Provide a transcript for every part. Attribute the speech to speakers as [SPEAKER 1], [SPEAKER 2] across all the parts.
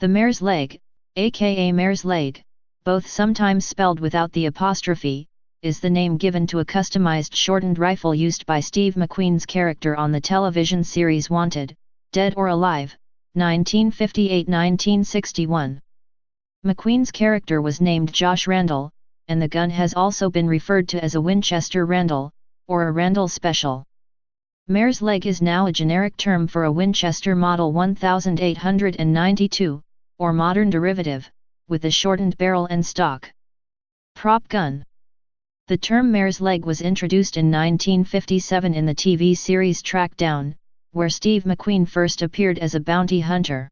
[SPEAKER 1] The mare's leg, aka mare's leg, both sometimes spelled without the apostrophe, is the name given to a customized shortened rifle used by Steve McQueen's character on the television series Wanted, Dead or Alive, 1958-1961. McQueen's character was named Josh Randall, and the gun has also been referred to as a Winchester Randall, or a Randall Special. Mare's leg is now a generic term for a Winchester Model 1892, or modern derivative, with a shortened barrel and stock. Prop gun. The term mare's leg was introduced in 1957 in the TV series Track Down, where Steve McQueen first appeared as a bounty hunter.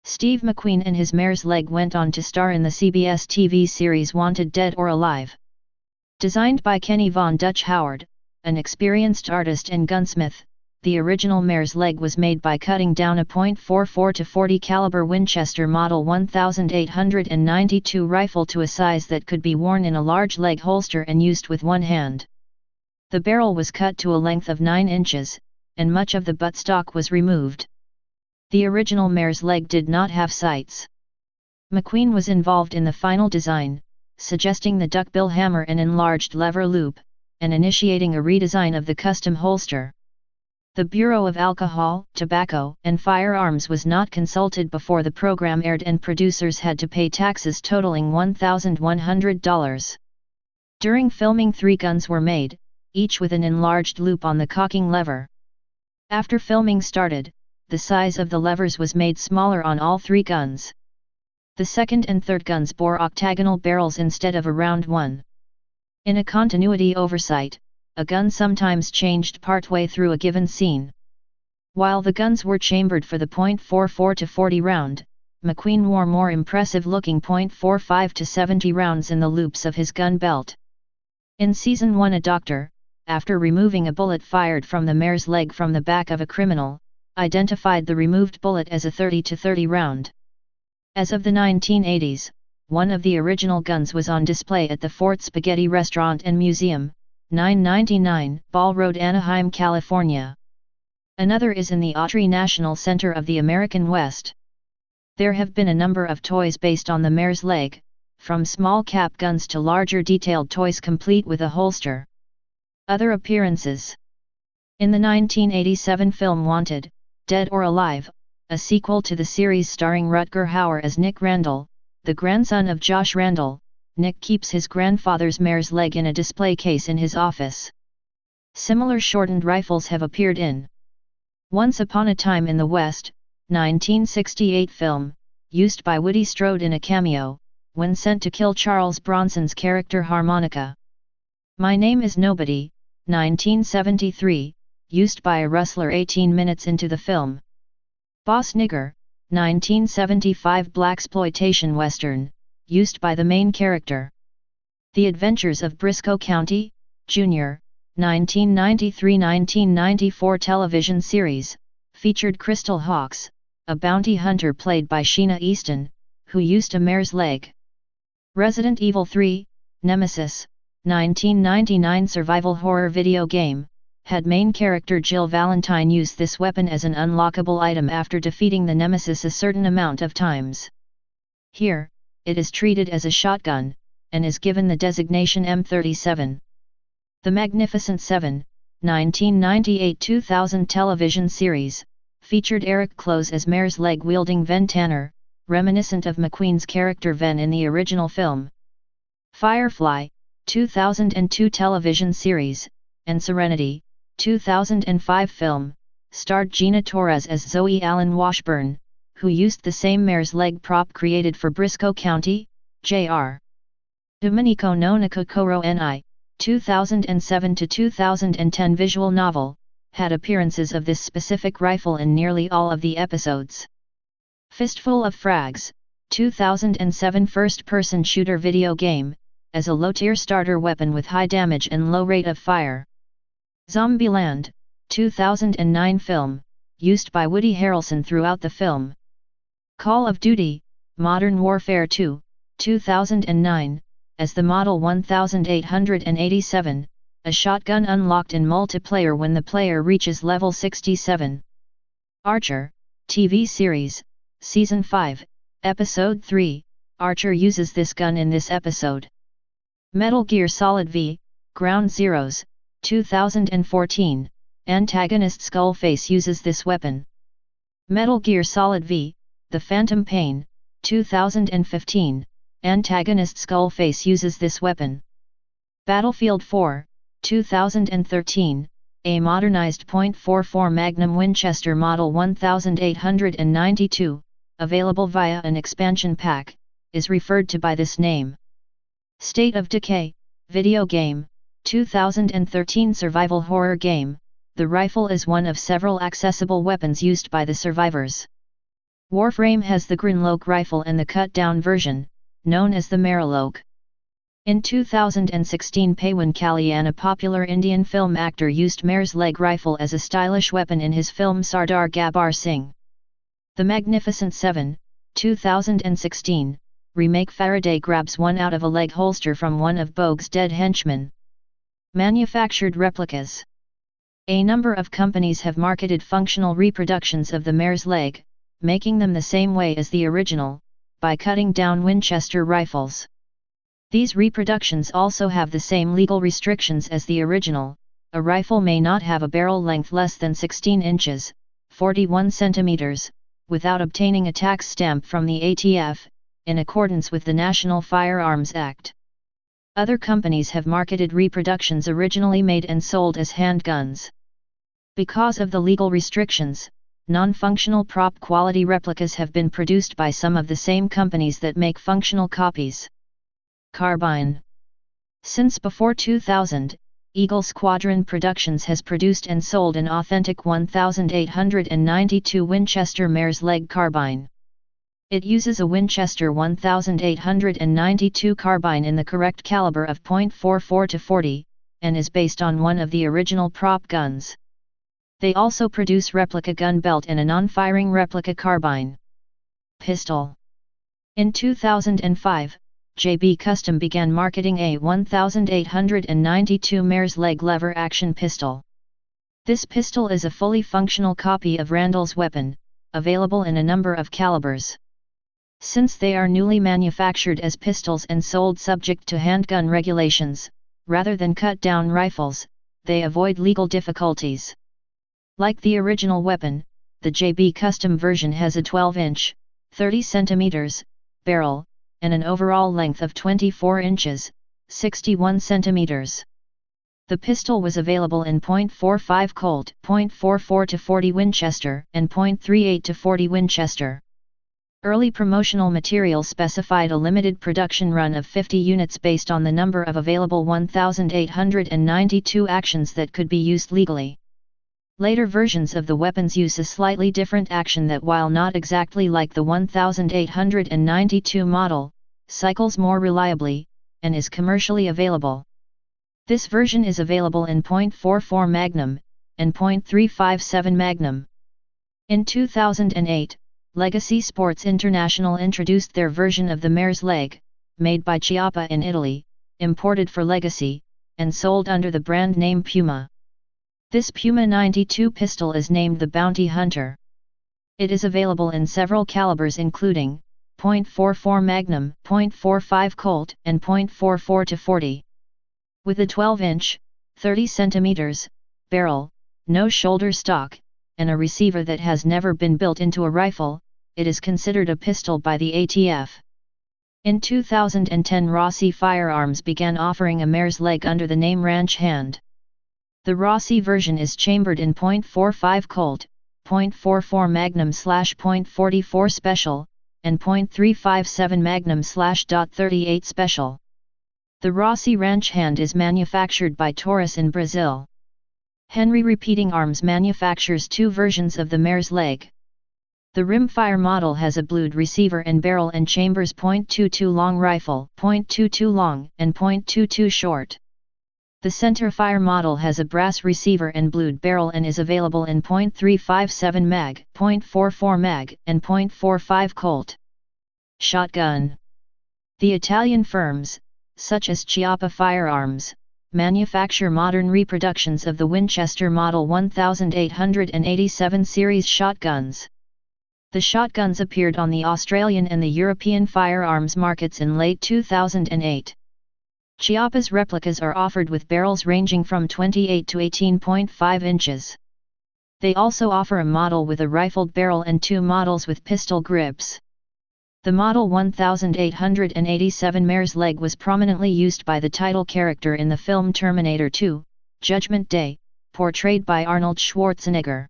[SPEAKER 1] Steve McQueen and his mare's leg went on to star in the CBS TV series Wanted Dead or Alive. Designed by Kenny Von Dutch Howard, an experienced artist and gunsmith, the original mare's leg was made by cutting down a .44 to 40 caliber Winchester Model 1892 rifle to a size that could be worn in a large leg holster and used with one hand. The barrel was cut to a length of 9 inches, and much of the buttstock was removed. The original mare's leg did not have sights. McQueen was involved in the final design, suggesting the duckbill hammer and enlarged lever loop, and initiating a redesign of the custom holster. The Bureau of Alcohol, Tobacco, and Firearms was not consulted before the program aired, and producers had to pay taxes totaling $1,100. During filming, 3 guns were made, each with an enlarged loop on the cocking lever. After filming started, the size of the levers was made smaller on all 3 guns. The second and third guns bore octagonal barrels instead of a round one. In a continuity oversight, a gun sometimes changed partway through a given scene. While the guns were chambered for the .44 to 40 round, McQueen wore more impressive-looking .45 to 70 rounds in the loops of his gun belt. In Season 1, a doctor, after removing a bullet fired from the mare's leg from the back of a criminal, identified the removed bullet as a .30 to 30 round. As of the 1980s, one of the original guns was on display at the Fort Spaghetti Restaurant and Museum, 999 Ball Road, Anaheim, California. Another is in the Auditory National Center of the American West. There have been a number of toys based on the mare's leg, from small cap guns to larger detailed toys complete with a holster. Other appearances. In the 1987 film Wanted, Dead or Alive, a sequel to the series starring Rutger Hauer as Nick Randall, the grandson of Josh Randall, Nick keeps his grandfather's mare's leg in a display case in his office. Similar shortened rifles have appeared in Once Upon a Time in the West, 1968 film, used by Woody Strode in a cameo, when sent to kill Charles Bronson's character Harmonica. My Name is Nobody, 1973, used by a rustler 18 minutes into the film. Boss Nigger, 1975 blaxploitation western, used by the main character. The Adventures of Briscoe County, Jr., 1993-1994 television series, featured Crystal Hawks, a bounty hunter played by Sheena Easton, who used a mare's leg. Resident Evil 3, Nemesis, 1999 survival horror video game, had main character Jill Valentine use this weapon as an unlockable item after defeating the Nemesis a certain amount of times. Here, it is treated as a shotgun, and is given the designation M37. The Magnificent Seven, 1998-2000 television series, featured Eric Close as mare's leg-wielding Ven Tanner, reminiscent of McQueen's character Ven in the original film. Firefly, 2002 television series, and Serenity, 2005 film, starred Gina Torres as Zoe Allen Washburn, who used the same mare's leg prop created for Briscoe County, Jr. Domenico no Nakokoro Ni, 2007-2010 visual novel, had appearances of this specific rifle in nearly all of the episodes. Fistful of Frags, 2007 first-person shooter video game, as a low-tier starter weapon with high damage and low rate of fire. Zombieland, 2009 film, used by Woody Harrelson throughout the film. Call of Duty, Modern Warfare 2, 2009, as the Model 1887, a shotgun unlocked in multiplayer when the player reaches level 67. Archer, TV series, Season 5, Episode 3, Archer uses this gun in this episode. Metal Gear Solid V, Ground Zeroes, 2014, antagonist Skullface uses this weapon. Metal Gear Solid V, The Phantom Pain, 2015, antagonist Skullface uses this weapon. Battlefield 4, 2013, a modernized .44 Magnum Winchester Model 1892, available via an expansion pack, is referred to by this name. State of Decay, video game, 2013 survival horror game, the rifle is one of several accessible weapons used by the survivors. Warframe has the Grinloke rifle and the cut-down version, known as the Mare. In 2016 Pawan Kalyan, a popular Indian film actor, used Mare's leg rifle as a stylish weapon in his film Sardar Gabbar Singh. The Magnificent Seven, 2016, remake Faraday grabs one out of a leg holster from one of Bogue's dead henchmen. Manufactured replicas. A number of companies have marketed functional reproductions of the Mare's leg, making them the same way as the original, by cutting down Winchester rifles. These reproductions also have the same legal restrictions as the original. A rifle may not have a barrel length less than 16 inches, 41 centimeters, without obtaining a tax stamp from the ATF, in accordance with the National Firearms Act. Other companies have marketed reproductions originally made and sold as handguns. Because of the legal restrictions, non-functional prop quality replicas have been produced by some of the same companies that make functional copies. Carbine. Since before 2000, Eagle Squadron Productions has produced and sold an authentic 1892 Winchester Mare's leg carbine. It uses a Winchester 1892 carbine in the correct caliber of .44 to 40, and is based on one of the original prop guns. They also produce replica gun belt and a non-firing replica carbine. Pistol. In 2005, JB Custom began marketing a 1892 Mare's leg lever action pistol. This pistol is a fully functional copy of Randall's weapon, available in a number of calibers. Since they are newly manufactured as pistols and sold subject to handgun regulations, rather than cut-down rifles, they avoid legal difficulties. Like the original weapon, the JB Custom version has a 12-inch, 30 cm, barrel, and an overall length of 24 inches, 61 centimeters. The pistol was available in .45 Colt, .44 to 40 Winchester, and .38 to 40 Winchester. Early promotional material specified a limited production run of 50 units based on the number of available 1892 actions that could be used legally. Later versions of the weapons use a slightly different action that, while not exactly like the 1892 model, cycles more reliably, and is commercially available. This version is available in .44 Magnum, and .357 Magnum. In 2008, Legacy Sports International introduced their version of the Mare's leg, made by Chiappa in Italy, imported for Legacy, and sold under the brand name Puma. This Puma 92 pistol is named the Bounty Hunter. It is available in several calibers including .44 Magnum, .45 Colt, and .44 to 40. With a 12-inch, 30 cm, barrel, no shoulder stock, and a receiver that has never been built into a rifle, it is considered a pistol by the ATF. In 2010 Rossi Firearms began offering a Mare's leg under the name Ranch Hand. The Rossi version is chambered in .45 Colt, .44 Magnum/.44 Special, and .357 Magnum/.38 Special. The Rossi Ranch Hand is manufactured by Taurus in Brazil. Henry Repeating Arms manufactures two versions of the Mare's leg. The rimfire model has a blued receiver and barrel and chambers .22 long rifle, .22 long and .22 short. The centerfire model has a brass receiver and blued barrel and is available in .357 mag, .44 mag, and .45 Colt. Shotgun. The Italian firms, such as Chiappa Firearms, manufacture modern reproductions of the Winchester Model 1887 series shotguns. The shotguns appeared on the Australian and the European firearms markets in late 2008. Chiapas replicas are offered with barrels ranging from 28 to 18.5 inches. They also offer a model with a rifled barrel and two models with pistol grips. The Model 1887 Mare's leg was prominently used by the title character in the film Terminator 2, Judgment Day, portrayed by Arnold Schwarzenegger.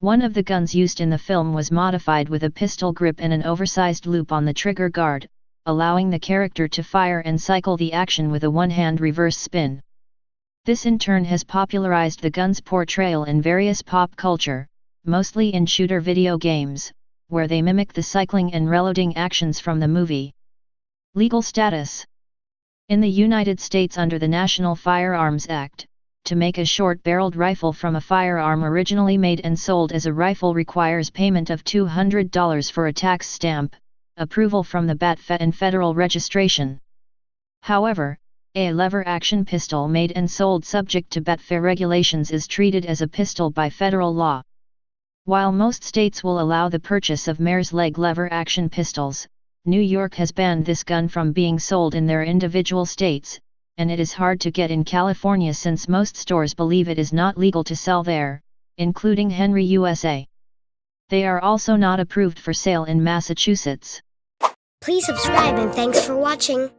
[SPEAKER 1] One of the guns used in the film was modified with a pistol grip and an oversized loop on the trigger guard, allowing the character to fire and cycle the action with a one-hand reverse spin. This in turn has popularized the gun's portrayal in various pop culture, mostly in shooter video games, where they mimic the cycling and reloading actions from the movie. Legal status. In the United States under the National Firearms Act, to make a short-barreled rifle from a firearm originally made and sold as a rifle requires payment of $200 for a tax stamp, approval from the BATFA and federal registration. However, a lever-action pistol made and sold subject to BATFA regulations is treated as a pistol by federal law. While most states will allow the purchase of Mare's leg lever-action pistols, New York has banned this gun from being sold in their individual states, and it is hard to get in California since most stores believe it is not legal to sell there, including Henry USA. They are also not approved for sale in Massachusetts.
[SPEAKER 2] Please subscribe and thanks for watching.